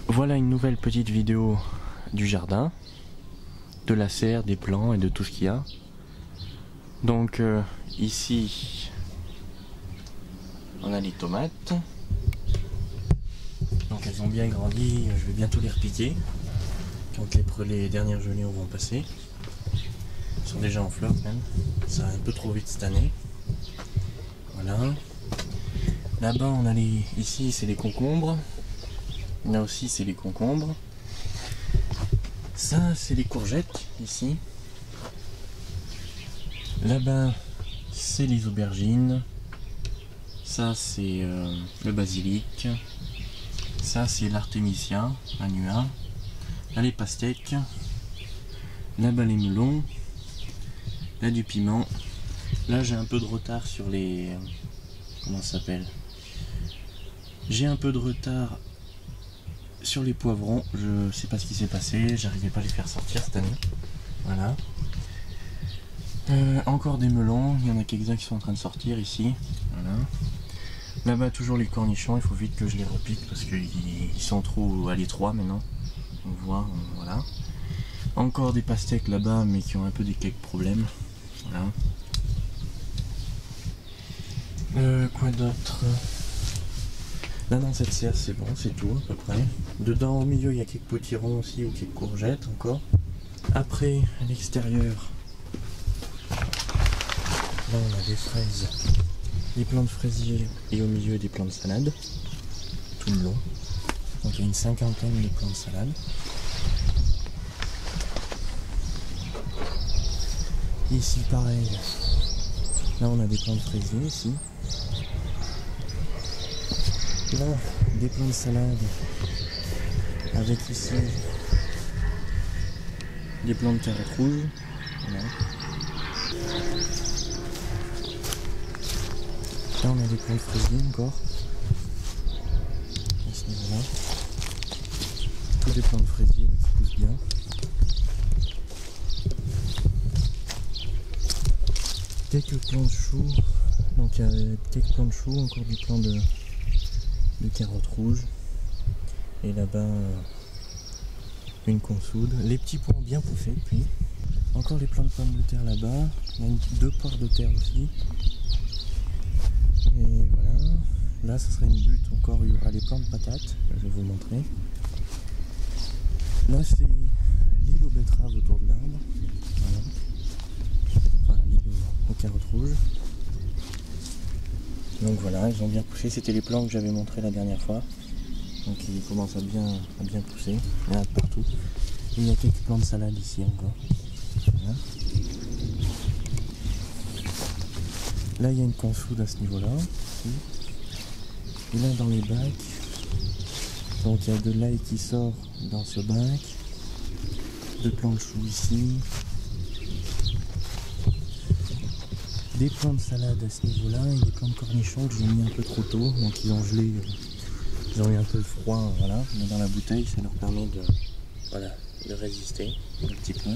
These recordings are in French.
Voilà une nouvelle petite vidéo du jardin, de la serre, des plants et de tout ce qu'il y a. Donc ici on a les tomates. Donc elles ont bien grandi, je vais bientôt les repiquer. Quand les dernières gelées vont passer. Elles sont déjà en fleurs même. Ça va un peu trop vite cette année. Voilà. Là-bas on a les. Ici c'est les concombres. Là aussi c'est les concombres. Ça c'est les courgettes ici. Là-bas c'est les aubergines. Ça c'est le basilic. Ça c'est l'artémisia annua. Là les pastèques. Là-bas les melons. Là du piment. Là j'ai un peu de retard sur les... Comment ça s'appelle? J'ai un peu de retard sur les poivrons. Je sais pas ce qui s'est passé. J'arrivais pas à les faire sortir cette année. Voilà. Encore des melons. Il y en a quelques-uns qui sont en train de sortir ici. Voilà. Là-bas toujours les cornichons. Il faut vite que je les repique parce qu'ils sont trop à l'étroit maintenant. On voit, voilà. Encore des pastèques là-bas mais qui ont un peu des quelques problèmes. Voilà. Quoi d'autre? Là dans cette serre c'est bon, c'est tout à peu près. Dedans au milieu il y a quelques potirons aussi ou quelques courgettes encore. Après à l'extérieur, là on a des fraises, des plants de fraisier et au milieu des plants de salade. Tout le long. Donc il y a une cinquantaine de plants de salade. Ici pareil. Là on a des plants de fraisier ici. Là, des plants de salade avec ici des plants de carottes rouges. Voilà. Là, on a des plants de fraisier encore. À ce niveau-là. Tous des plants de fraisier là, qui poussent bien. Quelques plants de choux. Donc, il y a quelques plants de choux, encore des plants de carottes rouges. Et là-bas une consoude. Les petits pois ont bien poussé depuis. Encore les plants de pommes de terre là-bas. Il y a deux poires de terre aussi. Et voilà. Là ce sera une butte encore, il y aura les plants de patates. Je vais vous montrer. Là c'est l'île aux betteraves autour de l'arbre. Voilà. Voilà l'île aux carottes rouges. Donc voilà, ils ont bien poussé, c'était les plants que j'avais montré la dernière fois. Donc ils commencent à bien pousser, il y en a partout. Il y a quelques plants de salade ici encore. Voilà. Là il y a une consoude à ce niveau-là. Et là dans les bacs, donc il y a de l'ail qui sort dans ce bac. Deux plants de choux ici. Des plants de salade à ce niveau-là et des plants de cornichons que j'ai mis un peu trop tôt, donc ils ont gelé, ils ont eu un peu de froid, voilà. Mais dans la bouteille, ça leur permet de, voilà, de résister un petit peu.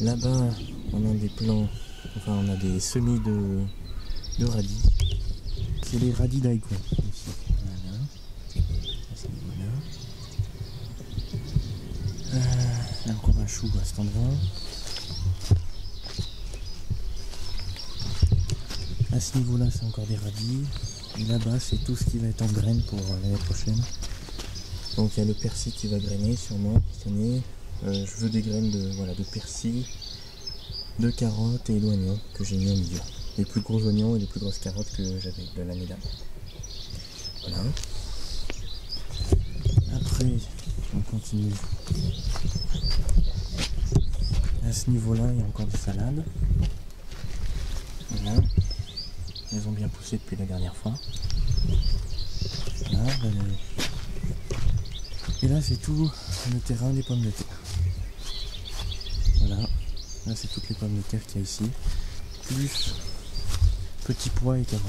Là-bas, on a des plants, enfin on a des semis de radis. C'est les radis daikon ici. Voilà. À ce niveau-là. Là encore un chou à cet endroit. À ce niveau là c'est encore des radis. Et là-bas c'est tout ce qui va être en graines pour l'année prochaine. Donc il y a le persil qui va grainer sûrement cette année. Je veux des graines de persil, de carottes et d'oignons que j'ai mis au milieu. Les plus gros oignons et les plus grosses carottes que j'avais de l'année dernière. Voilà. Après on continue. À ce niveau là il y a encore des salades. Voilà. Elles ont bien poussé depuis la dernière fois. Là, et là c'est tout le terrain des pommes de terre. Voilà. Là c'est toutes les pommes de terre qu'il y a ici. Plus petits pois et carottes.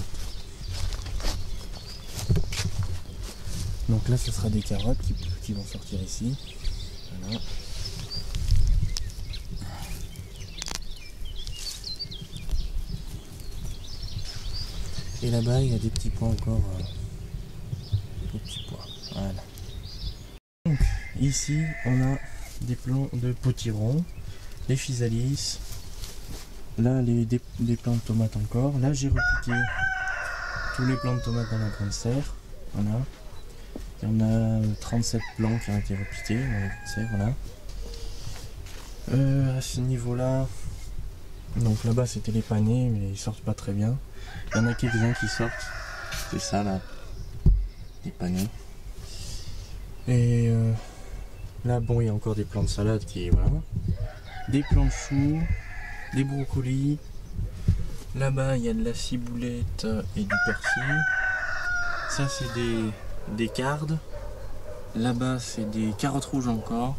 Donc là ce sera des carottes qui vont sortir ici. Voilà. Et là-bas, il y a des petits pois encore. Des petits pois. Voilà. Donc, ici on a des plants de potiron, les physalis, là des plants de tomates encore. Là j'ai repiqué tous les plants de tomates dans la grande serre. Voilà. Il y en a 37 plants qui ont été repiqués dans la grande serre, voilà. À ce niveau là, donc là-bas c'était les panais, mais ils sortent pas très bien. Il y en a quelques-uns qui sortent. C'est ça là, les panais. Et là bon, il y a encore des plants de salade qui, voilà. Des plants de choux, des brocolis. Là-bas il y a de la ciboulette et du persil. Ça c'est des cardes. Là-bas c'est des carottes rouges encore.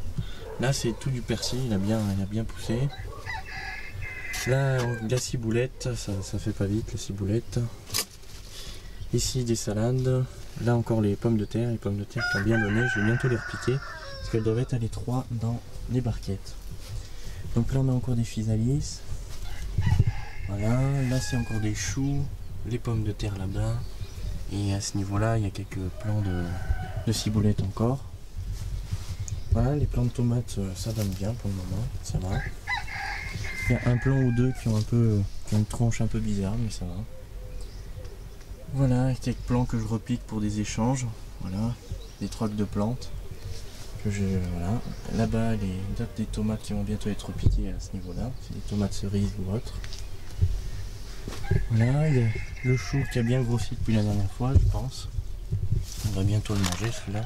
Là c'est tout du persil, il a bien poussé. Là de la ciboulette, ça fait pas vite la ciboulette. Ici des salades. Là encore les pommes de terre qui ont bien donné. Je vais bientôt les repiquer parce qu'elles doivent être à l'étroit dans les barquettes. Donc là on a encore des physalis. Voilà, là c'est encore des choux, les pommes de terre là-bas. Et à ce niveau-là, il y a quelques plants de ciboulette encore. Voilà, les plants de tomates, ça donne bien pour le moment, ça va. Il y a un plant ou deux qui ont une tronche un peu bizarre, mais ça va. Voilà, quelques plants que je repique pour des échanges. Voilà, des trocs de plantes. Voilà. Là-bas, des tomates qui vont bientôt être repiquées à ce niveau-là. C'est des tomates cerises ou autres. Voilà, il y a le chou qui a bien grossi depuis la dernière fois, je pense. On va bientôt le manger celui-là,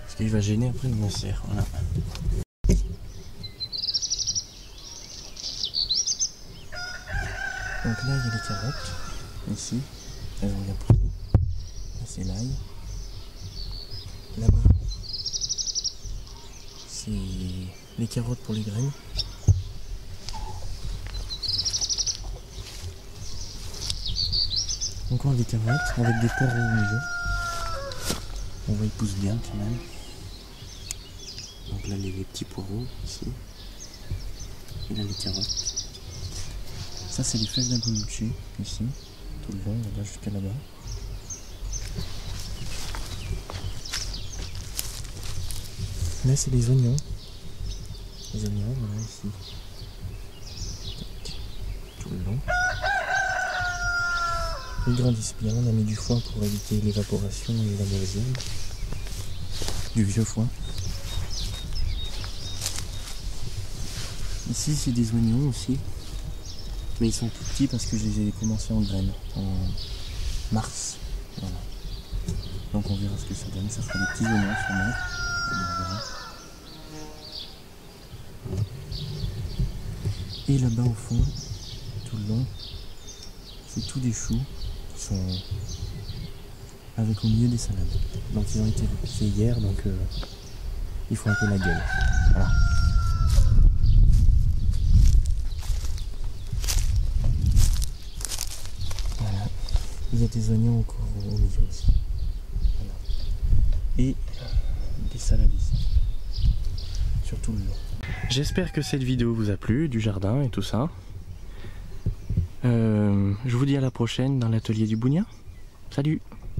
parce qu'il va gêner après dans ma serre. Voilà. Donc là il y a les carottes, ici, elles ont bien poussé. Là c'est l'ail. Là-bas, c'est les carottes pour les graines. Encore des carottes avec des poires au milieu. On voit ils poussent bien quand même. Donc là les petits poireaux ici. Et là les carottes. Ça c'est les fèves d'Antonucci ici. Tout le long, là-bas jusqu'à là-bas. Là c'est les oignons. Les oignons, voilà ici. Tout le long. Ils grandissent bien, on a mis du foin pour éviter l'évaporation et la mauvaise herbe. Du vieux foin. Ici c'est des oignons aussi. Mais ils sont tout petits parce que je les ai commencés en graines en mars. Voilà. Donc on verra ce que ça donne. Ça fera des petits oignons sûrement. On verra. Et là-bas au fond, tout le long, c'est tout des choux qui sont avec au milieu des salades. Donc ils ont été repiqués hier, donc il faut un peu la gueule. Voilà. Voilà. Il y a des oignons encore au milieu aussi. Voilà. Et des salades ici. Sur tout le long. J'espère que cette vidéo vous a plu, du jardin et tout ça. Je vous dis à la prochaine dans l'atelier du Bougnin. Salut!